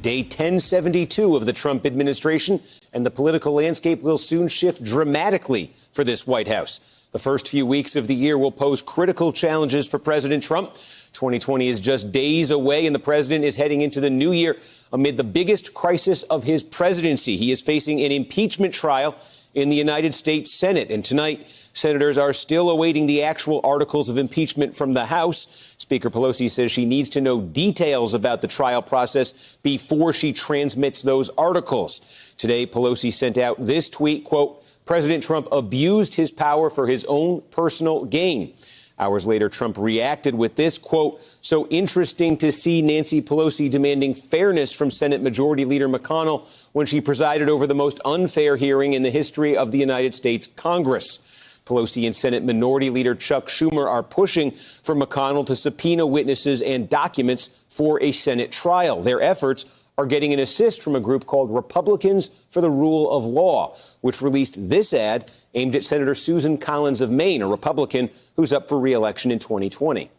Day 1072 of the Trump administration, and the political landscape will soon shift dramatically for this White House. The first few weeks of the year will pose critical challenges for President Trump. 2020 is just days away, and the president is heading into the new year amid the biggest crisis of his presidency. He is facing an impeachment trial in the United States Senate. And tonight, senators are still awaiting the actual articles of impeachment from the House. Speaker Pelosi says she needs to know details about the trial process before she transmits those articles. Today, Pelosi sent out this tweet, quote, "President Trump abused his power for his own personal gain." Hours later, Trump reacted with this, quote, "So interesting to see Nancy Pelosi demanding fairness from Senate Majority Leader McConnell when she presided over the most unfair hearing in the history of the United States Congress." Pelosi and Senate Minority Leader Chuck Schumer are pushing for McConnell to subpoena witnesses and documents for a Senate trial. Their efforts are getting an assist from a group called Republicans for the Rule of Law, which released this ad aimed at Senator Susan Collins of Maine, a Republican who's up for re-election in 2020.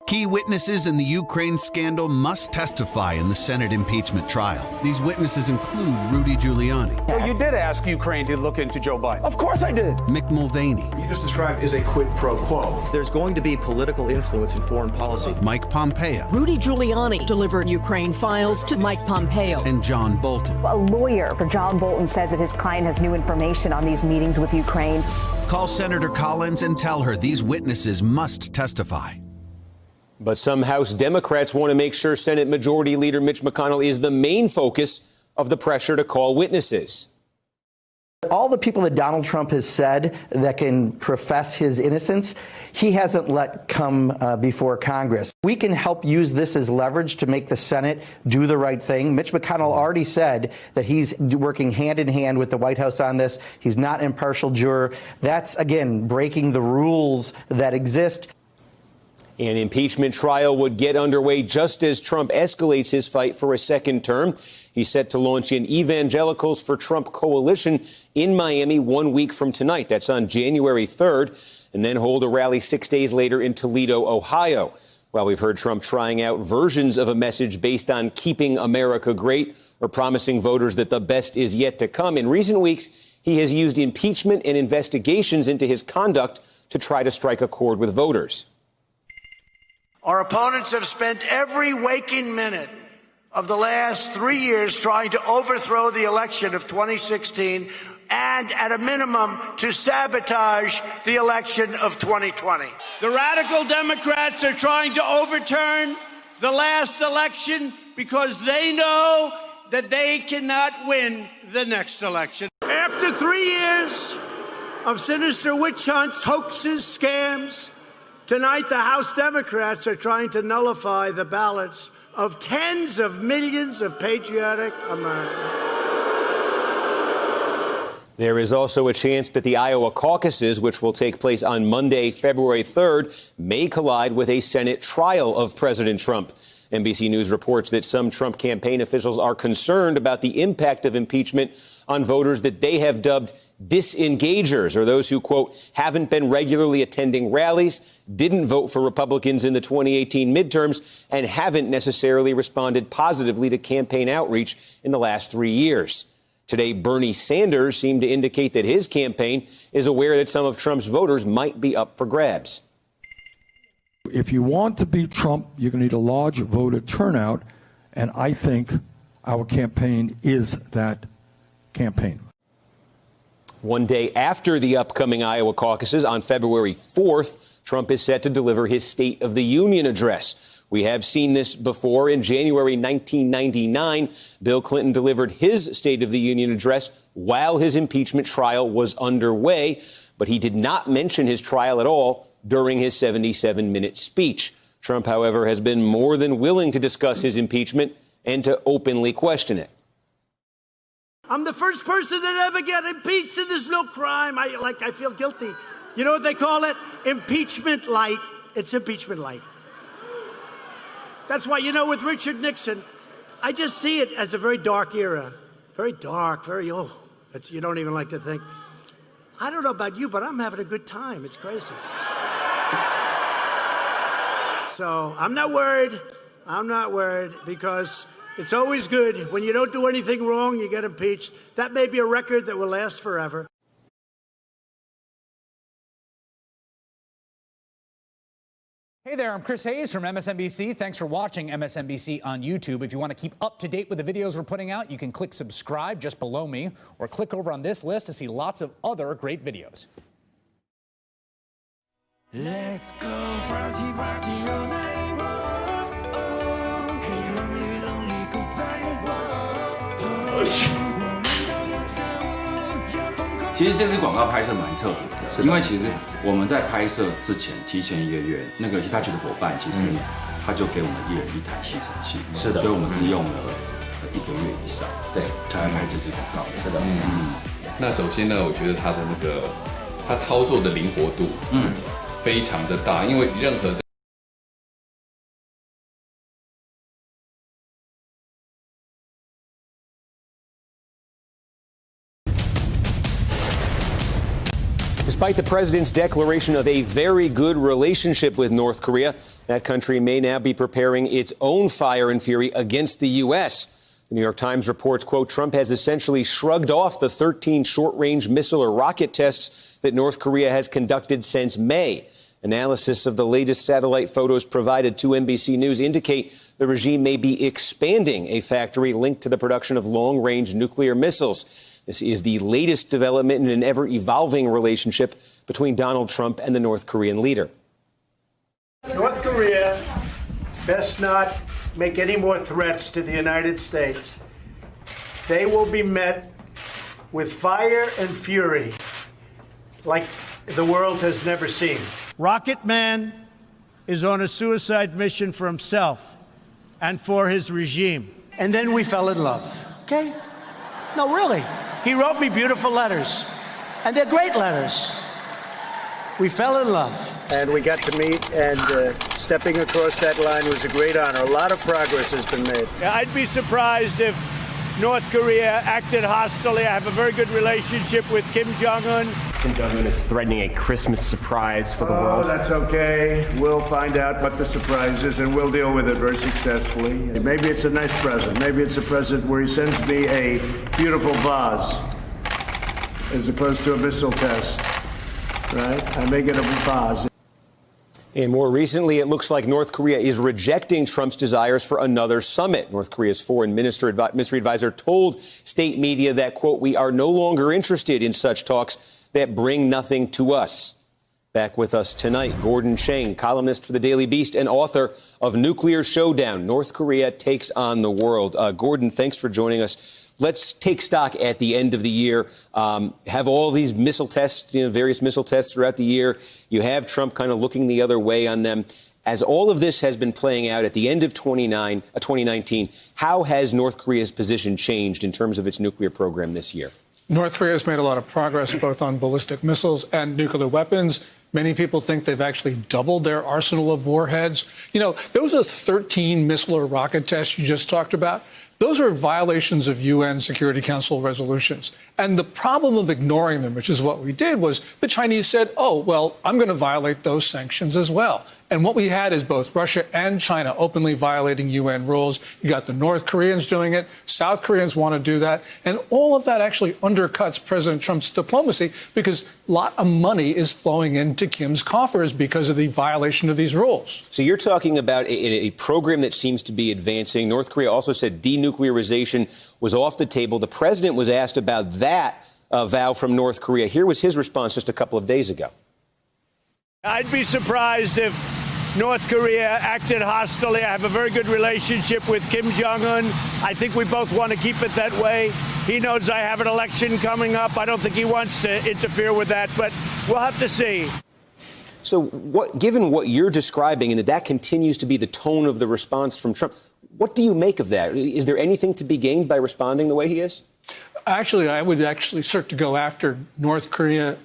Key witnesses in the Ukraine scandal must testify in the Senate impeachment trial. These witnesses include Rudy Giuliani. So you did ask Ukraine to look into Joe Biden? Of course I did. Mick Mulvaney. You just described as a quid pro quo. There's going to be political influence in foreign policy. Mike Pompeo. Rudy Giuliani delivered Ukraine files to Mike Pompeo. And John Bolton. A lawyer for John Bolton says that his client has new information on these meetings with Ukraine. Call Senator Collins and tell her these witnesses must testify. But some House Democrats want to make sure Senate Majority Leader Mitch McConnell is the main focus of the pressure to call witnesses. All the people that Donald Trump has said that can profess his innocence, he hasn't let come before Congress. We can help use this as leverage to make the Senate do the right thing. Mitch McConnell already said that he's working hand in hand with the White House on this. He's not an impartial juror. That's, again, breaking the rules that exist. An impeachment trial would get underway just as Trump escalates his fight for a second term. He's set to launch an Evangelicals for Trump coalition in Miami 1 week from tonight. That's on January 3rd, and then hold a rally 6 days later in Toledo, Ohio. While we've heard Trump trying out versions of a message based on keeping America great or promising voters that the best is yet to come, in recent weeks, he has used impeachment and investigations into his conduct to try to strike a chord with voters. Our opponents have spent every waking minute of the last 3 years trying to overthrow the election of 2016 and, at a minimum, to sabotage the election of 2020. The radical Democrats are trying to overturn the last election because they know that they cannot win the next election. After 3 years of sinister witch hunts, hoaxes, scams, tonight, the House Democrats are trying to nullify the ballots of tens of millions of patriotic Americans. There is also a chance that the Iowa caucuses, which will take place on Monday, February 3rd, may collide with a Senate trial of President Trump. NBC News reports that some Trump campaign officials are concerned about the impact of impeachment on voters that they have dubbed disengagers, or those who, quote, haven't been regularly attending rallies, didn't vote for Republicans in the 2018 midterms, and haven't necessarily responded positively to campaign outreach in the last 3 years. Today, Bernie Sanders seemed to indicate that his campaign is aware that some of Trump's voters might be up for grabs. If you want to beat Trump, you're going to need a large voter turnout, and I think our campaign is that campaign. One day after the upcoming Iowa caucuses, on February 4th, Trump is set to deliver his State of the Union address. We have seen this before. In January 1999, Bill Clinton delivered his State of the Union address while his impeachment trial was underway, but he did not mention his trial at all during his 77-minute speech. Trump, however, has been more than willing to discuss his impeachment and to openly question it. I'm the first person to ever get impeached, and there's no crime. I feel guilty. You know what they call it? Impeachment light. It's impeachment light. That's why, you know, with Richard Nixon, I just see it as a very dark era. Very dark, you don't even like to think. I don't know about you, but I'm having a good time. It's crazy. So I'm not worried. I'm not worried because It's always good. When you don't do anything wrong, you get impeached. That may be a record that will last forever. Hey there, I'm Chris Hayes from MSNBC. Thanks for watching MSNBC on YouTube. If you want to keep up to date with the videos we're putting out, you can click subscribe just below me or click over on this list to see lots of other great videos. Let's go party, party all night long. Oh, hey, lonely, lonely goodbye. Oh, 其实这支广告拍摄蛮特别的，因为其实我们在拍摄之前，提前1个月，那个 Hitachi 的伙伴其实他就给我们1人1台吸尘器，是的，所以我们是用了1个月以上，对，才来拍这支广告。是的，那首先呢，我觉得它的那个它操作的灵活度，非常的大，因为任何的。 Despite the president's declaration of a very good relationship with North Korea, that country may now be preparing its own fire and fury against the U.S. The New York Times reports, quote, Trump has essentially shrugged off the 13 short-range missile or rocket tests that North Korea has conducted since May. Analysis of the latest satellite photos provided to NBC News indicate the regime may be expanding a factory linked to the production of long-range nuclear missiles. This is the latest development in an ever-evolving relationship between Donald Trump and the North Korean leader. North Korea best not make any more threats to the United States. They will be met with fire and fury like the world has never seen. Rocket Man is on a suicide mission for himself and for his regime. And then we fell in love, okay? No, really. He wrote me beautiful letters, and they're great letters. We fell in love. And we got to meet, and stepping across that line was a great honor. A lot of progress has been made. I'd be surprised if North Korea acted hostilely. I have a very good relationship with Kim Jong-un. Kim Jong-un is threatening a Christmas surprise for the world. Oh, that's okay. We'll find out what the surprise is, and we'll deal with it very successfully. Maybe it's a nice present. Maybe it's a present where he sends me a beautiful vase, as opposed to a missile test, right? I may get a vase. And more recently, it looks like North Korea is rejecting Trump's desires for another summit. North Korea's foreign ministry advisor told state media that, quote, we are no longer interested in such talks that bring nothing to us. Back with us tonight, Gordon Chang, columnist for the Daily Beast and author of Nuclear Showdown, North Korea Takes on the World. Gordon, thanks for joining us. Let's take stock at the end of the year. Have all these missile tests, various missile tests throughout the year. You have Trump kind of looking the other way on them. As all of this has been playing out at the end of 2019, how has North Korea's position changed in terms of its nuclear program this year? North Korea has made a lot of progress both on ballistic missiles and nuclear weapons. Many people think they've actually doubled their arsenal of warheads. You know, those are 13 missile or rocket tests you just talked about. Those are violations of UN Security Council resolutions. And the problem of ignoring them, which is what we did, was the Chinese said, oh, well, I'm going to violate those sanctions as well. And what we had is both Russia and China openly violating UN rules. You got the North Koreans doing it. South Koreans want to do that. And all of that actually undercuts President Trump's diplomacy because a lot of money is flowing into Kim's coffers because of the violation of these rules. So you're talking about a program that seems to be advancing. North Korea also said denuclearization was off the table. The president was asked about that vow from North Korea. Here was his response just a couple of days ago. I'd be surprised if North Korea acted hostilely. I have a very good relationship with Kim Jong-un. I think we both want to keep it that way. He knows I have an election coming up. I don't think he wants to interfere with that, but we'll have to see. So given what you're describing and that continues to be the tone of the response from Trump, what do you make of that? Is there anything to be gained by responding the way he is? Actually, I would actually start to go after North Korea,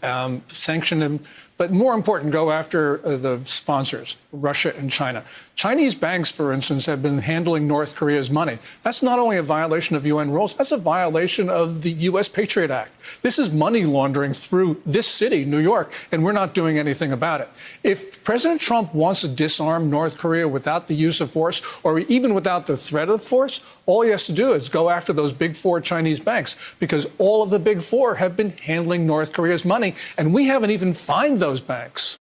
sanction him, But more important, go after the sponsors, Russia and China. Chinese banks, for instance, have been handling North Korea's money. That's not only a violation of UN rules, that's a violation of the U.S. Patriot Act. This is money laundering through this city, New York, and we're not doing anything about it. If President Trump wants to disarm North Korea without the use of force, or even without the threat of force, all he has to do is go after those big four Chinese banks, because all of the big four have been handling North Korea's money, and we haven't even fined those banks.